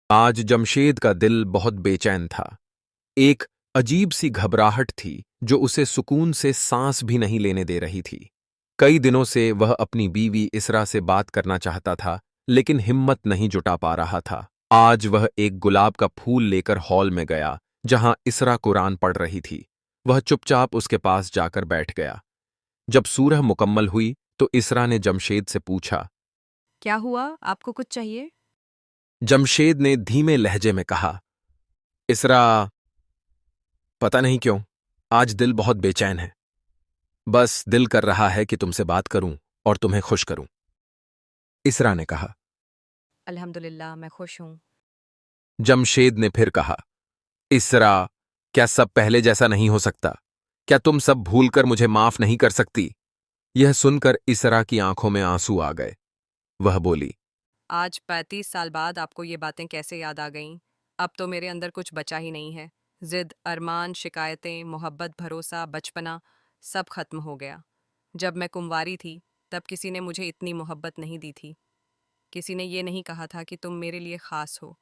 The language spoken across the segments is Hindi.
आज जमशेद का दिल बहुत बेचैन था। एक अजीब सी घबराहट थी जो उसे सुकून से सांस भी नहीं लेने दे रही थी। कई दिनों से वह अपनी बीवी इसरा से बात करना चाहता था, लेकिन हिम्मत नहीं जुटा पा रहा था। आज वह एक गुलाब का फूल लेकर हॉल में गया, जहां इसरा कुरान पढ़ रही थी। वह चुपचाप उसके पास जाकर बैठ गया। जब सूरह मुकम्मल हुई तो इसरा ने जमशेद से पूछा। क्या हुआ? आपको कुछ चाहिए? जमशेद ने धीमे लहजे में कहा, इसरा, पता नहीं क्यों आज दिल बहुत बेचैन है। बस दिल कर रहा है कि तुमसे बात करूं और तुम्हें खुश करूं। इसरा ने कहा। अल्हम्दुलिल्लाह, मैं खुश हूँ। जमशेद ने फिर कहा, इसरा, क्या सब पहले जैसा नहीं हो सकता? क्या तुम सब भूलकर मुझे माफ नहीं कर सकती? यह सुनकर इसरा की आंखों में आंसू आ गए। वह बोली, आज 35 साल बाद आपको ये बातें कैसे याद आ गईं? अब तो मेरे अंदर कुछ बचा ही नहीं है। जिद, अरमान, शिकायतें, मोहब्बत, भरोसा, बचपना सब खत्म हो गया। जब मैं कुंवारी थी, तब किसी ने मुझे इतनी मोहब्बत नहीं दी थी। किसी ने ये नहीं कहा था कि तुम मेरे लिए खास हो।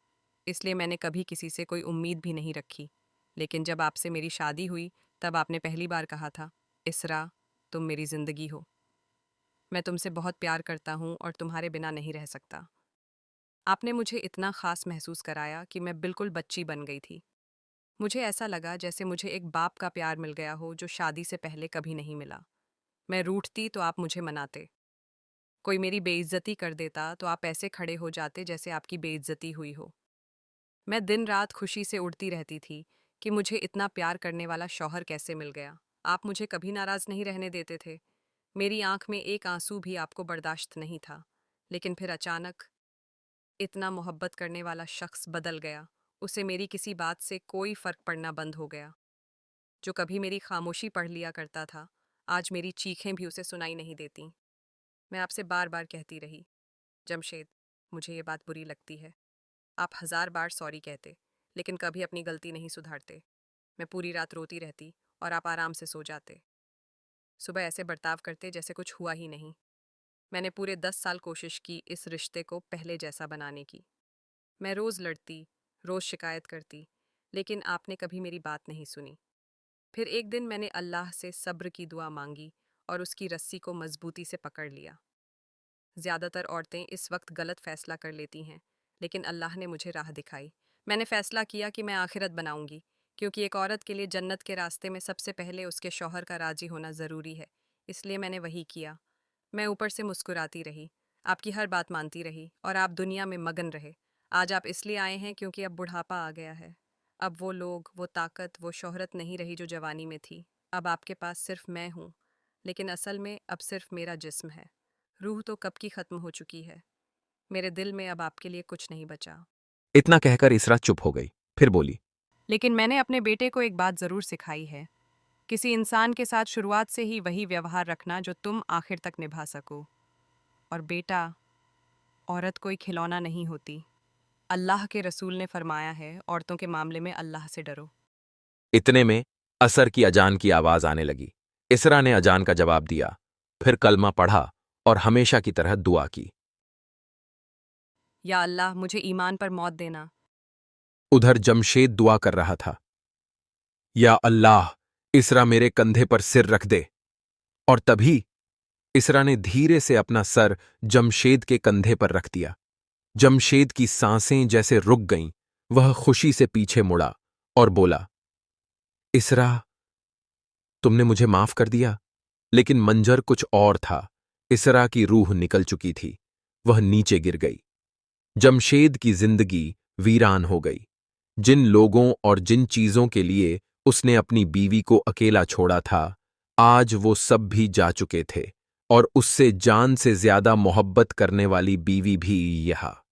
इसलिए मैंने कभी किसी से कोई उम्मीद भी नहीं रखी। लेकिन जब आपसे मेरी शादी हुई, तब आपने पहली बार कहा था, इसरा, तुम मेरी जिंदगी हो। मैं तुमसे बहुत प्यार करता हूँ और तुम्हारे बिना नहीं रह सकता। आपने मुझे इतना खास महसूस कराया कि मैं बिल्कुल बच्ची बन गई थी। मुझे ऐसा लगा जैसे मुझे एक बाप का प्यार मिल गया हो जो शादी से पहले कभी नहीं मिला। मैं रूठती तो आप मुझे मनाते। कोई मेरी बेइज्जती कर देता तो आप ऐसे खड़े हो जाते जैसे आपकी बेइज्जती हुई हो। मैं दिन रात खुशी से उड़ती रहती थी कि मुझे इतना प्यार करने वाला शौहर कैसे मिल गया। आप मुझे कभी नाराज नहीं रहने देते थे। मेरी आंख में एक आंसू भी आपको बर्दाश्त नहीं था। लेकिन फिर अचानक इतना मोहब्बत करने वाला शख्स बदल गया। उसे मेरी किसी बात से कोई फर्क पड़ना बंद हो गया। जो कभी मेरी खामोशी पढ़ लिया करता था, आज मेरी चीखें भी उसे सुनाई नहीं देती। मैं आपसे बार बार कहती रही, जमशेद, मुझे ये बात बुरी लगती है। आप 1000 बार सॉरी कहते, लेकिन कभी अपनी गलती नहीं सुधारते। मैं पूरी रात रोती रहती और आप आराम से सो जाते। सुबह ऐसे बर्ताव करते जैसे कुछ हुआ ही नहीं। मैंने पूरे 10 साल कोशिश की इस रिश्ते को पहले जैसा बनाने की। मैं रोज़ लड़ती, रोज़ शिकायत करती, लेकिन आपने कभी मेरी बात नहीं सुनी। फिर एक दिन मैंने अल्लाह से सब्र की दुआ मांगी और उसकी रस्सी को मजबूती से पकड़ लिया। ज़्यादातर औरतें इस वक्त गलत फैसला कर लेती हैं, लेकिन अल्लाह ने मुझे राह दिखाई। मैंने फैसला किया कि मैं आखिरत बनाऊंगी, क्योंकि एक औरत के लिए जन्नत के रास्ते में सबसे पहले उसके शौहर का राजी होना ज़रूरी है। इसलिए मैंने वही किया। मैं ऊपर से मुस्कुराती रही, आपकी हर बात मानती रही और आप दुनिया में मगन रहे। आज आप इसलिए आए हैं क्योंकि अब बुढ़ापा आ गया है। अब वो लोग, वो ताकत, वो शोहरत नहीं रही जो जवानी में थी। अब आपके पास सिर्फ मैं हूँ, लेकिन असल में अब सिर्फ मेरा जिस्म है। रूह तो कब की खत्म हो चुकी है। मेरे दिल में अब आपके लिए कुछ नहीं बचा। इतना कहकर इसरा चुप हो गई। फिर बोली, लेकिन मैंने अपने बेटे को एक बात ज़रूर सिखाई है। किसी इंसान के साथ शुरुआत से ही वही व्यवहार रखना जो तुम आखिर तक निभा सको। और बेटा, औरत कोई खिलौना नहीं होती। अल्लाह के रसूल ने फरमाया है, औरतों के मामले में अल्लाह से डरो। इतने में असर की अजान की आवाज आने लगी। इसरा ने अजान का जवाब दिया, फिर कलमा पढ़ा और हमेशा की तरह दुआ की। या अल्लाह, मुझे ईमान पर मौत देना। उधर जमशेद दुआ कर रहा था, या अल्लाह, इसरा मेरे कंधे पर सिर रख दे। और तभी इसरा ने धीरे से अपना सर जमशेद के कंधे पर रख दिया। जमशेद की सांसें जैसे रुक गईं। वह खुशी से पीछे मुड़ा और बोला, इसरा, तुमने मुझे माफ कर दिया। लेकिन मंजर कुछ और था। इसरा की रूह निकल चुकी थी। वह नीचे गिर गई। जमशेद की जिंदगी वीरान हो गई। जिन लोगों और जिन चीजों के लिए उसने अपनी बीवी को अकेला छोड़ा था, आज वो सब भी जा चुके थे, और उससे जान से ज्यादा मोहब्बत करने वाली बीवी भी यहाँ